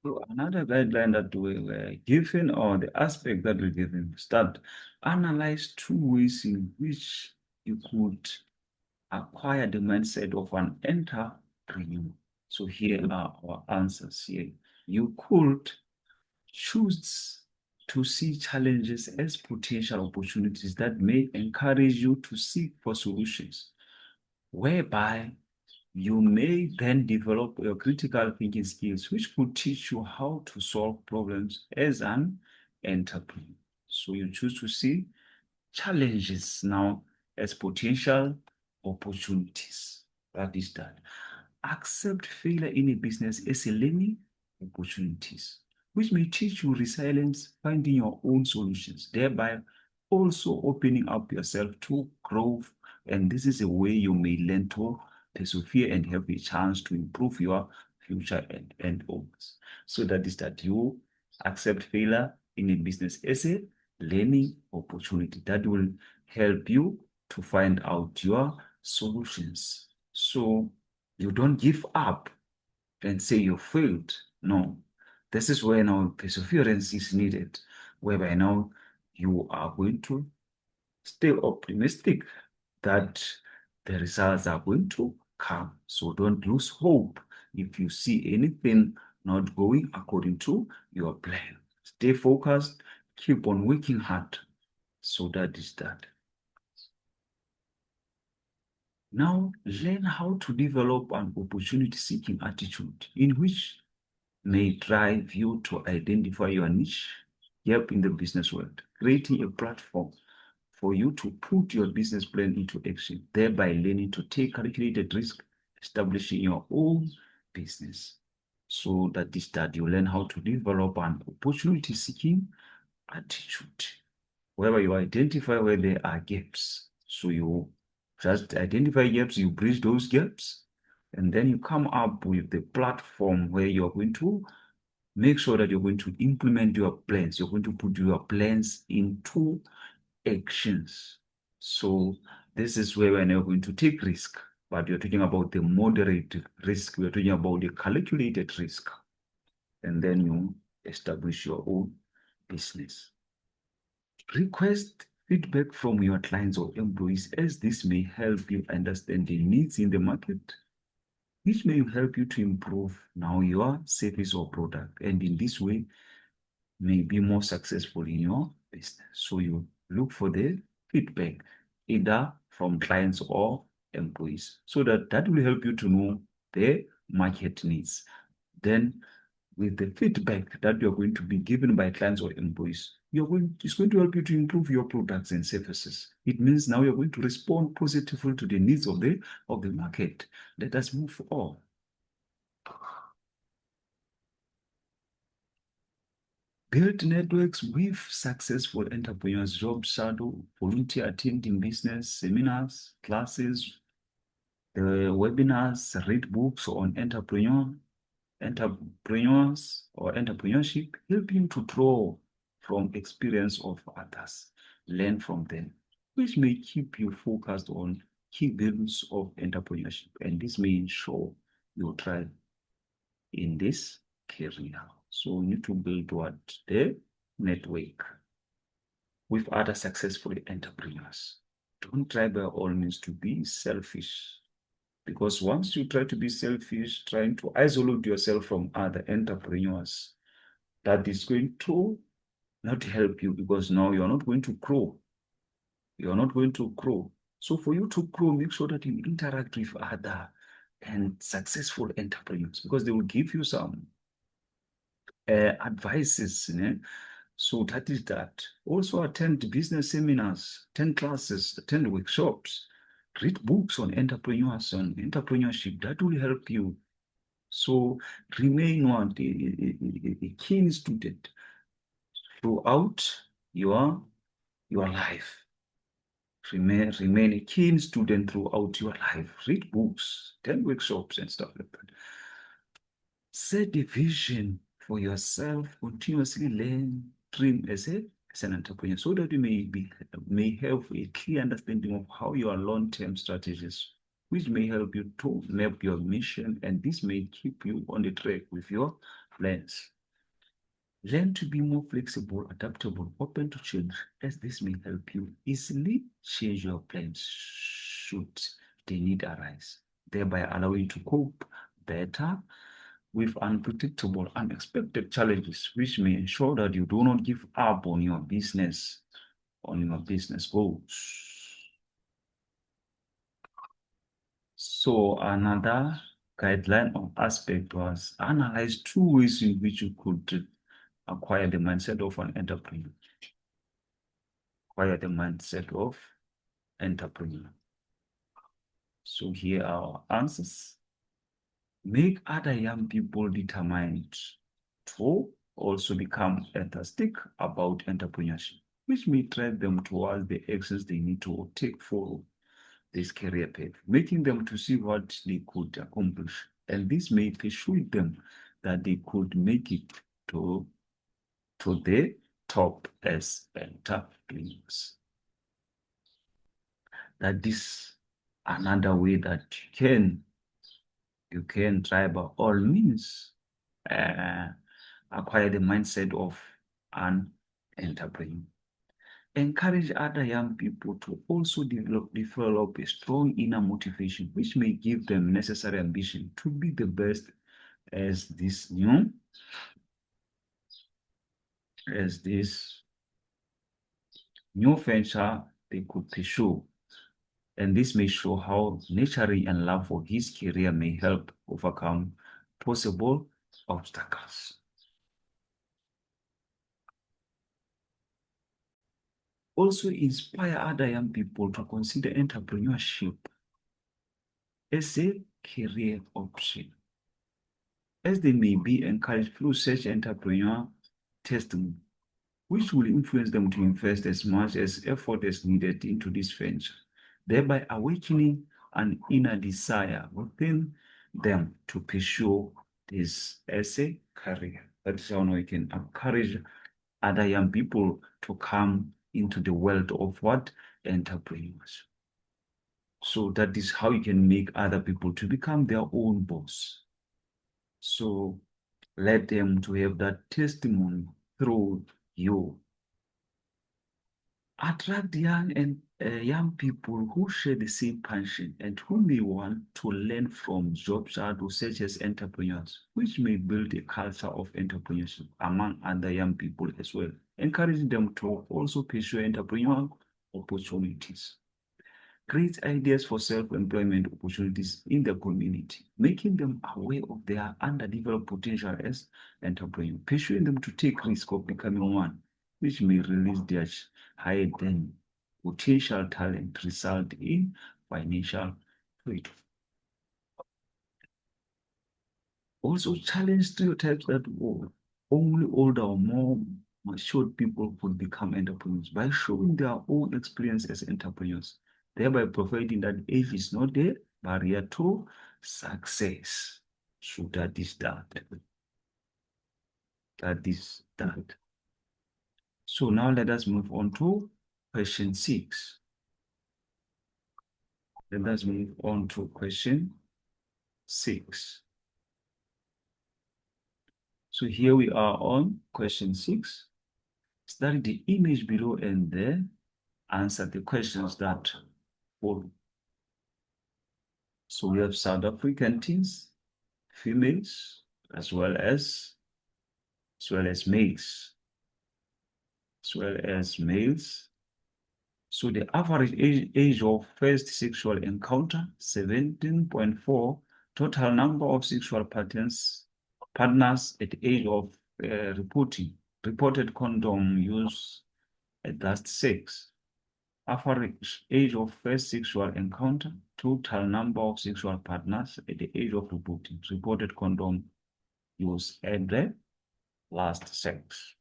So another guideline that we were given, or the aspect that we given, start analyze two ways in which you could acquire the mindset of an entrepreneur. So here are our answers here. You could choose to see challenges as potential opportunities that may encourage you to seek for solutions, whereby you may then develop your critical thinking skills, which could teach you how to solve problems as an entrepreneur. So you choose to see challenges now as potential opportunities. That is that. Accept failure in a business as a learning opportunities, which may teach you resilience, finding your own solutions, thereby also opening up yourself to growth. And this is a way you may learn to persevere and have a chance to improve your future and goals. So that is that you accept failure in a business as a learning opportunity that will help you to find out your solutions. So you don't give up and say you failed. No, this is where now perseverance is needed, whereby now you are going to stay optimistic that the results are going to come. So don't lose hope if you see anything not going according to your plan. Stay focused, keep on working hard. So that is that. Now, learn how to develop an opportunity-seeking attitude in which may drive you to identify your niche gap in the business world, creating a platform for you to put your business plan into action, thereby learning to take calculated risk, establishing your own business. So that is that you learn how to develop an opportunity-seeking attitude, wherever you identify where there are gaps. So you just identify gaps, you bridge those gaps, and then you come up with the platform where you're going to make sure that you're going to implement your plans. You're going to put your plans into actions. So this is where we're now going to take risk, but you're talking about the moderate risk. We're talking about the calculated risk. And then you establish your own business. Request feedback from your clients or employees, as this may help you understand the needs in the market, which may help you to improve now your service or product. And in this way, may be more successful in your business. So you look for the feedback either from clients or employees, so that will help you to know the market needs. Then with the feedback that you're going to be given by clients or employees, it's going to help you to improve your products and services. It means now you're going to respond positively to the needs of the market. Let us move on. Build networks with successful entrepreneurs, job shadow, volunteer attending business, seminars, classes, webinars, read books on entrepreneurs or entrepreneurship, help you to draw from experience of others, learn from them, which may keep you focused on key values of entrepreneurship. And this may ensure you thrive in this career. So you need to build what? The network with other successful entrepreneurs. Don't try by all means to be selfish. Because once you try to be selfish, trying to isolate yourself from other entrepreneurs, that is going to not help you, because now you're not going to grow. You're not going to grow. So for you to grow, make sure that you interact with other and successful entrepreneurs, because they will give you some advices. So that is that. Also attend business seminars, attend classes, attend workshops, read books on entrepreneurs, on entrepreneurship. That will help you. So remain a keen student throughout your life. Remain a keen student throughout your life. Read books, attend workshops and stuff like that. Set a vision for yourself, continuously learn, dream as an entrepreneur, so that you may have a clear understanding of how your long-term strategies, which may help you to map your mission, and this may keep you on the track with your plans. Learn to be more flexible, adaptable, open to change, as this may help you easily change your plans should the need arise, thereby allowing you to cope better with unpredictable, unexpected challenges, which may ensure that you do not give up on your business goals. So another guideline or aspect was analyze 2 ways in which you could acquire the mindset of an entrepreneur. Acquire the mindset of entrepreneur. So here are our answers. Make other young people determined to also become enthusiastic about entrepreneurship, which may drive them towards the actions they need to take for this career path, making them to see what they could accomplish. And this may persuade them that they could make it to the top as entrepreneurs. That is another way that you can try by all means acquire the mindset of an entrepreneur. Encourage other young people to also develop a strong inner motivation, which may give them necessary ambition to be the best as this new venture they could pursue. And this may show how nurturing and love for his career may help overcome possible obstacles. Also inspire other young people to consider entrepreneurship as a career option, as they may be encouraged through such entrepreneur testimony, which will influence them to invest as much as effort as needed into this venture, thereby awakening an inner desire within them to pursue this as a career. That is how we can encourage other young people to come into the world of what? Entrepreneurs. So that is how you can make other people to become their own boss. So let them to have that testimony through you. Attract young people who share the same passion and who may want to learn from job shadows such as entrepreneurs, which may build a culture of entrepreneurship among other young people as well, encouraging them to also pursue entrepreneurial opportunities. creates ideas for self-employment opportunities in the community, making them aware of their underdeveloped potential as entrepreneurs, pursuing them to take risk of becoming one, which may release their higher than potential talent, result in financial freedom. Also challenge stereotypes that only older or more matured people could become entrepreneurs by showing their own experience as entrepreneurs, thereby providing that age is not a barrier to success. So that is that. That is that. So now let us move on to question 6. Let us move on to question 6. So here we are on question 6. Study the image below and then answer the questions that follow. So we have South African teens, females, as well as males. So the average age of first sexual encounter, 17.4. Total number of sexual partners at the age of reported condom use at last 6. Average age of first sexual encounter, total number of sexual partners at the age of reported condom use at the last 6.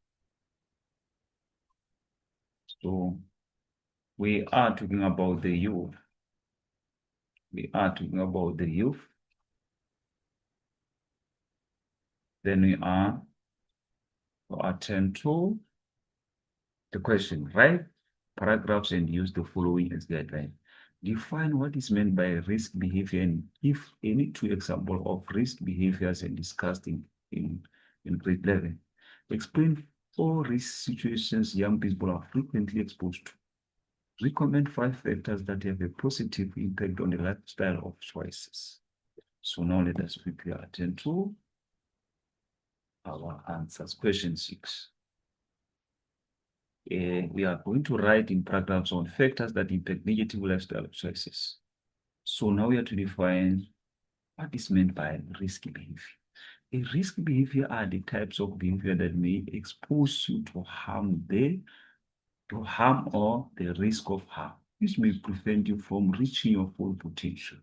So we are talking about the youth. Then we are to attend to the question, write paragraphs and use the following as guideline. Define what is meant by risk behavior and give any 2 examples of risk behaviors and discussed in grade 11. Explain 4 risk situations young people are frequently exposed to. Recommend 5 factors that have a positive impact on the lifestyle of choices. So now let us quickly attend to our answers. Question 6. We are going to write in paragraphs on factors that impact negative lifestyle choices. So now we have to define what is meant by risky behavior. A risky behavior are the types of behavior that may expose you to harm or the risk of harm, which may prevent you from reaching your full potential.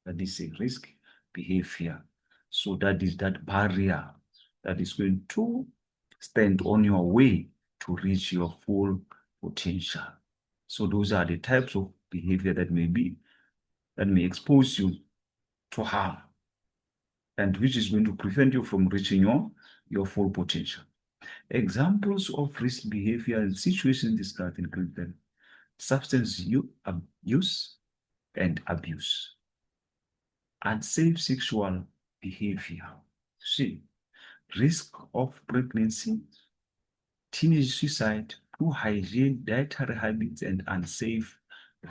That is a risk behavior. So that is that barrier that is going to stand on your way to reach your full potential. So those are the types of behavior that may expose you to harm and which is going to prevent you from reaching your full potential. Examples of risk behavior and situations discussed include them: substance use and abuse, unsafe sexual behavior, see, risk of pregnancy, teenage suicide, poor hygiene, dietary habits, and unsafe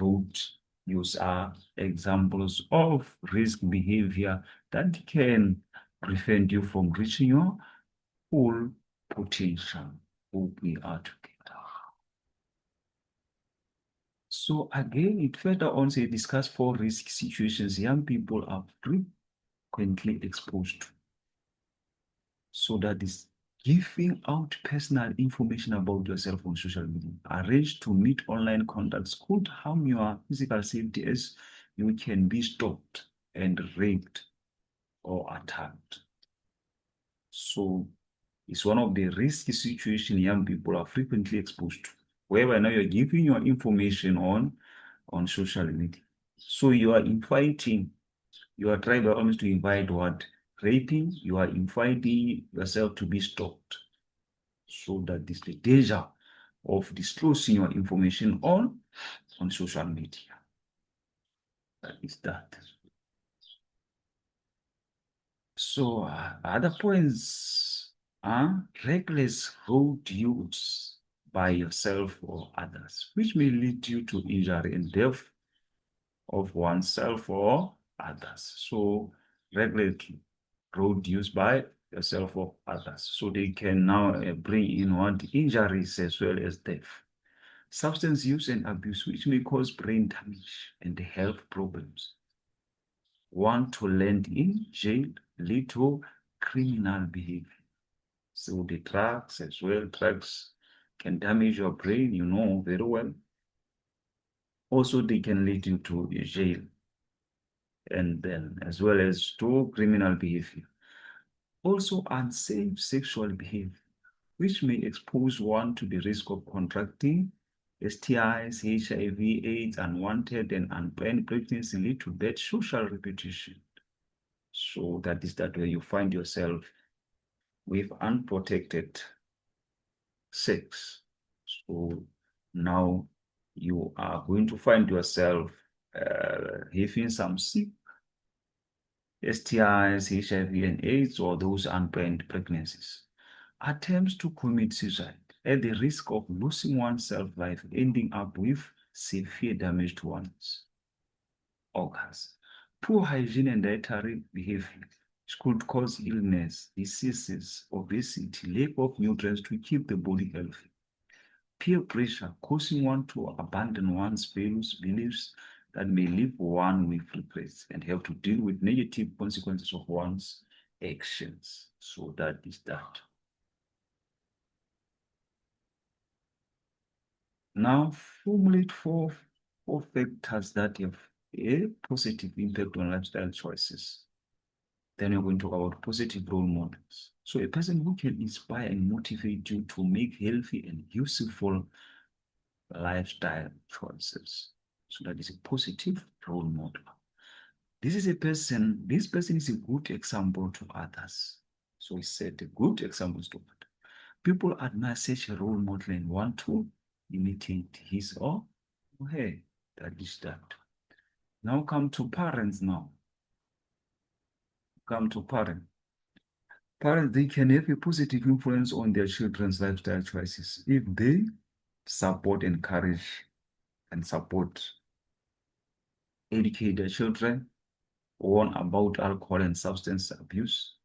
road use are examples of risk behavior that can prevent you from reaching your full potential. Hope we are together. So again, it further on say discuss 4 risk situations young people are frequently exposed to. So that is giving out personal information about yourself on social media. Arrange to meet online contacts could harm your physical safety as you can be stalked and raped or attacked. So it's one of the risky situations young people are frequently exposed to, whereby now you're giving your information on social media. So you are trying by almost to invite what? Raping, you are inviting yourself to be stalked. So that is the danger of disclosing your information on social media. That is that. So other points are reckless road use by yourself or others, which may lead you to injury and death of oneself or others. So reckless road use by yourself or others. So they can now bring in what injuries as well as death. Substance use and abuse, which may cause brain damage and health problems. One to land in jail, lead to criminal behavior. So the drugs as well, drugs can damage your brain, you know very well. Also, they can lead into jail and then as well as to criminal behavior. Also, unsafe sexual behavior, which may expose one to the risk of contracting STIs, HIV, AIDS, unwanted and unplanned pregnancy, lead to bad social reputation. So that is that where you find yourself with unprotected sex. So now you are going to find yourself having some sick STIs, HIV, and AIDS, or those unplanned pregnancies. Attempts to commit suicide at the risk of losing oneself life, ending up with severe damage to one's organs. Poor hygiene and dietary behavior, which could cause illness, diseases, obesity, lack of nutrients to keep the body healthy. Peer pressure, causing one to abandon one's values, beliefs that may leave one with regrets and have to deal with negative consequences of one's actions. So that is that. Now formulate four factors that have a positive impact on lifestyle choices. Then we're going to talk about positive role models. So a person who can inspire and motivate you to make healthy and useful lifestyle choices. So that is a positive role model. This person is a good example to others. So he set a good examples to others. People admire such a role model and want to imitate his or her. That is that. Now come to parents now. Come to parents. Parents, they can have a positive influence on their children's lifestyle choices if they support, encourage, and support, educate their children, warn about alcohol and substance abuse,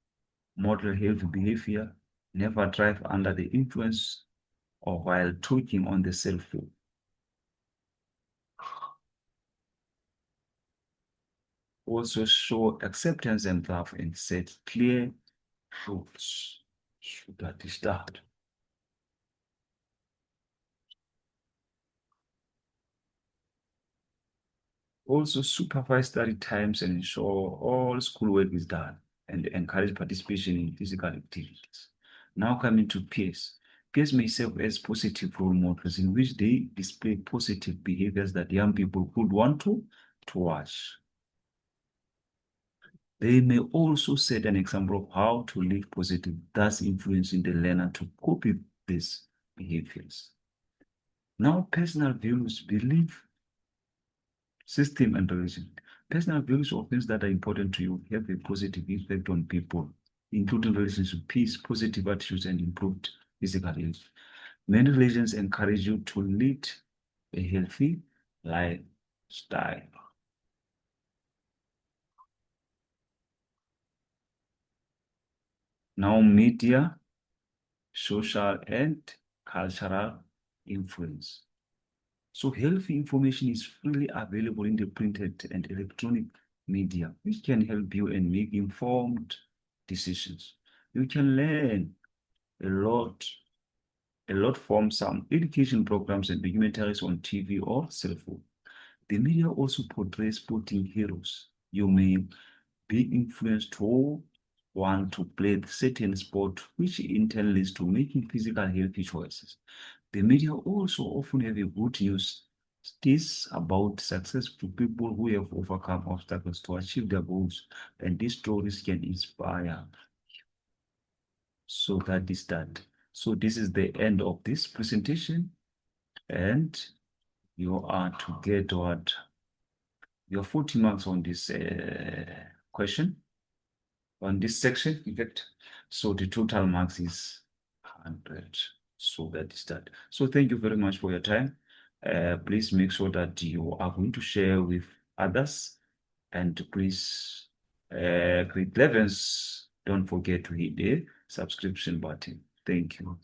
model healthy behavior, never drive under the influence or while talking on the cell phone. Also show acceptance and love and set clear rules. So that is that. Also supervise study times and ensure all schoolwork is done and encourage participation in physical activities. Now coming to peers. Peers may serve as positive role models in which they display positive behaviors that young people would want to watch. They may also set an example of how to live positive, thus influencing the learner to copy these behaviors. Now, personal values, belief, system, and religion. Personal values or things that are important to you have a positive effect on people, including relationship, peace, positive attitudes, and improved physical health. Many religions encourage you to lead a healthy lifestyle. Now, media, social, and cultural influence. So healthy information is freely available in the printed and electronic media, which can help you and make informed decisions. You can learn a lot from some education programs and documentaries on TV or cell phone. The media also portrays sporting heroes. You may be influenced to want to play certain sport, which in turn leads to making physical healthy choices. The media also often have a good news this about successful people who have overcome obstacles to achieve their goals, and these stories can inspire. So that is that. So this is the end of this presentation, and you are to get what your 40 marks on this question, on this section, in fact. So the total marks is 100. So that is that. So thank you very much for your time. Please make sure that you are going to share with others, and please, grade 11s, don't forget to hit the subscription button. Thank you.